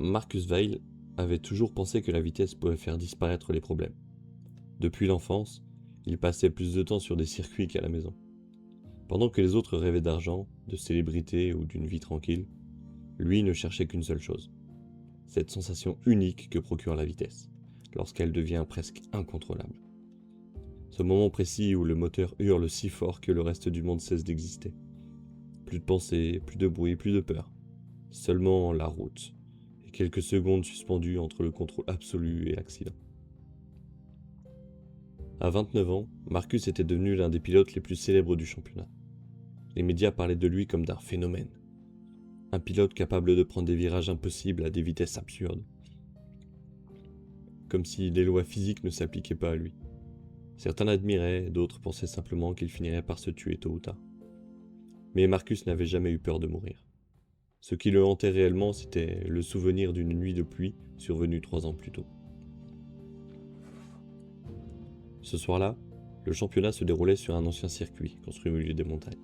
Marcus Weil avait toujours pensé que la vitesse pouvait faire disparaître les problèmes. Depuis l'enfance, il passait plus de temps sur des circuits qu'à la maison. Pendant que les autres rêvaient d'argent, de célébrité ou d'une vie tranquille, lui ne cherchait qu'une seule chose. Cette sensation unique que procure la vitesse, lorsqu'elle devient presque incontrôlable. Ce moment précis où le moteur hurle si fort que le reste du monde cesse d'exister. Plus de pensée, plus de bruit, plus de peur. Seulement la route, et quelques secondes suspendues entre le contrôle absolu et l'accident. À 29 ans, Marcus était devenu l'un des pilotes les plus célèbres du championnat. Les médias parlaient de lui comme d'un phénomène. Un pilote capable de prendre des virages impossibles à des vitesses absurdes. Comme si les lois physiques ne s'appliquaient pas à lui. Certains l'admiraient, d'autres pensaient simplement qu'il finirait par se tuer tôt ou tard. Mais Marcus n'avait jamais eu peur de mourir. Ce qui le hantait réellement, c'était le souvenir d'une nuit de pluie survenue 3 ans plus tôt. Ce soir-là, le championnat se déroulait sur un ancien circuit construit au milieu des montagnes.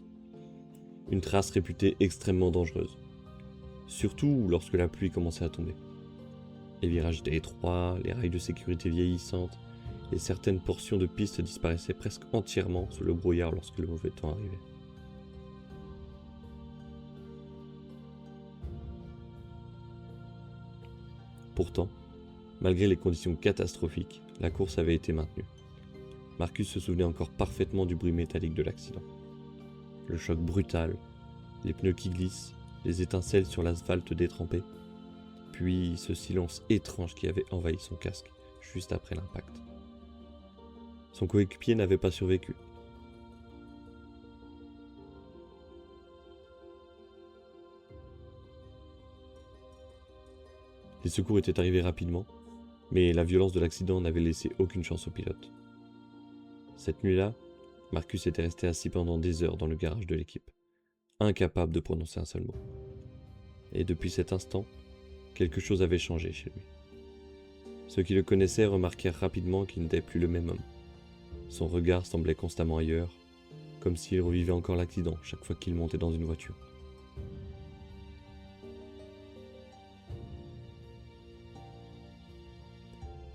Une trace réputée extrêmement dangereuse, surtout lorsque la pluie commençait à tomber. Les virages étaient étroits, les rails de sécurité vieillissantes, et certaines portions de piste disparaissaient presque entièrement sous le brouillard lorsque le mauvais temps arrivait. Pourtant, malgré les conditions catastrophiques, la course avait été maintenue. Marcus se souvenait encore parfaitement du bruit métallique de l'accident. Le choc brutal, les pneus qui glissent, les étincelles sur l'asphalte détrempé, puis ce silence étrange qui avait envahi son casque juste après l'impact. Son coéquipier n'avait pas survécu. Les secours étaient arrivés rapidement, mais la violence de l'accident n'avait laissé aucune chance au pilote. Cette nuit-là, Marcus était resté assis pendant des heures dans le garage de l'équipe, incapable de prononcer un seul mot. Et depuis cet instant, quelque chose avait changé chez lui. Ceux qui le connaissaient remarquèrent rapidement qu'il n'était plus le même homme. Son regard semblait constamment ailleurs, comme s'il revivait encore l'accident chaque fois qu'il montait dans une voiture.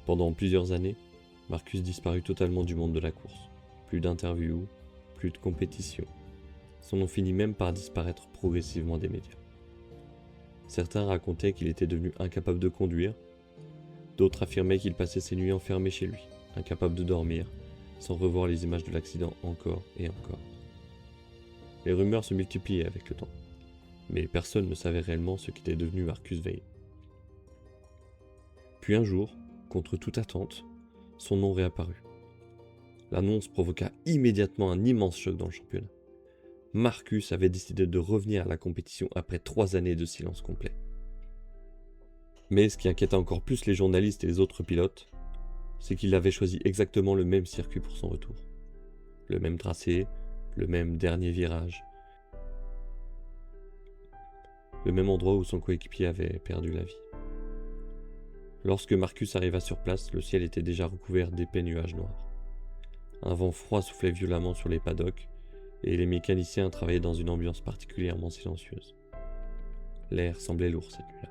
Pendant plusieurs années, Marcus disparut totalement du monde de la course. Plus d'interviews, plus de compétition. Son nom finit même par disparaître progressivement des médias. Certains racontaient qu'il était devenu incapable de conduire, d'autres affirmaient qu'il passait ses nuits enfermé chez lui, incapable de dormir, sans revoir les images de l'accident encore et encore. Les rumeurs se multipliaient avec le temps, mais personne ne savait réellement ce qu'était devenu Marcus Weil. Puis un jour, contre toute attente, son nom réapparut. L'annonce provoqua immédiatement un immense choc dans le championnat. Marcus avait décidé de revenir à la compétition après 3 années de silence complet. Mais ce qui inquiéta encore plus les journalistes et les autres pilotes, c'est qu'il avait choisi exactement le même circuit pour son retour. Le même tracé, le même dernier virage, le même endroit où son coéquipier avait perdu la vie. Lorsque Marcus arriva sur place, le ciel était déjà recouvert d'épais nuages noirs. Un vent froid soufflait violemment sur les paddocks, et les mécaniciens travaillaient dans une ambiance particulièrement silencieuse. L'air semblait lourd cette nuit-là.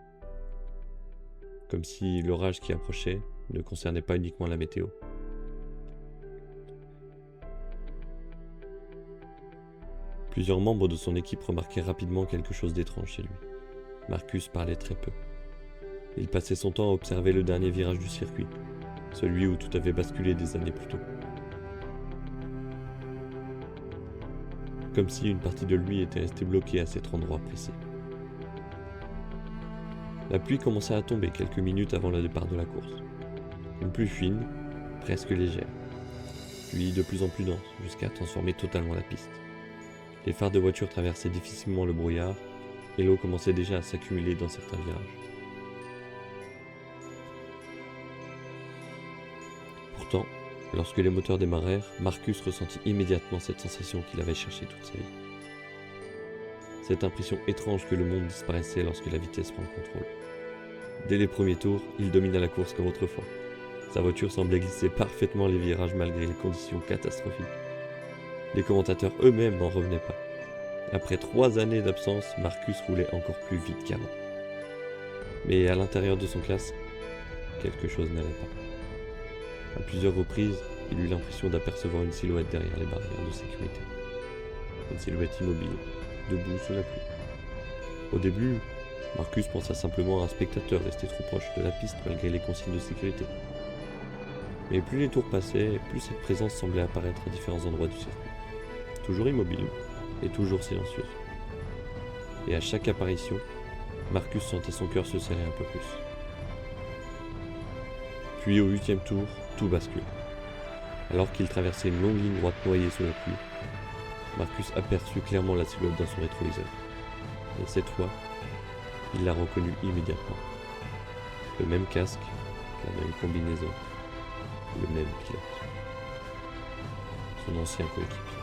Comme si l'orage qui approchait ne concernait pas uniquement la météo. Plusieurs membres de son équipe remarquèrent rapidement quelque chose d'étrange chez lui. Marcus parlait très peu. Il passait son temps à observer le dernier virage du circuit, celui où tout avait basculé des années plus tôt. Comme si une partie de lui était restée bloquée à cet endroit précis. La pluie commençait à tomber quelques minutes avant le départ de la course. Une pluie fine, presque légère, puis de plus en plus dense, jusqu'à transformer totalement la piste. Les phares de voiture traversaient difficilement le brouillard, et l'eau commençait déjà à s'accumuler dans certains virages. Pourtant, lorsque les moteurs démarrèrent, Marcus ressentit immédiatement cette sensation qu'il avait cherchée toute sa vie. Cette impression étrange que le monde disparaissait lorsque la vitesse prend le contrôle. Dès les premiers tours, il domina la course comme autrefois. Sa voiture semblait glisser parfaitement les virages malgré les conditions catastrophiques. Les commentateurs eux-mêmes n'en revenaient pas. Après 3 années d'absence, Marcus roulait encore plus vite qu'avant. Mais à l'intérieur de son casque, quelque chose n'allait pas. À plusieurs reprises, il eut l'impression d'apercevoir une silhouette derrière les barrières de sécurité. Une silhouette immobile, debout sous la pluie. Au début, Marcus pensa simplement à un spectateur resté trop proche de la piste malgré les consignes de sécurité. Mais plus les tours passaient, plus cette présence semblait apparaître à différents endroits du circuit. Toujours immobile et toujours silencieuse. Et à chaque apparition, Marcus sentait son cœur se serrer un peu plus. Puis au 8e tour, tout bascule. Alors qu'il traversait une longue ligne droite noyée sous la pluie, Marcus aperçut clairement la silhouette dans son rétroviseur. Et cette fois, il la reconnut immédiatement. Le même casque, la même combinaison, le même pilote. Son ancien coéquipier.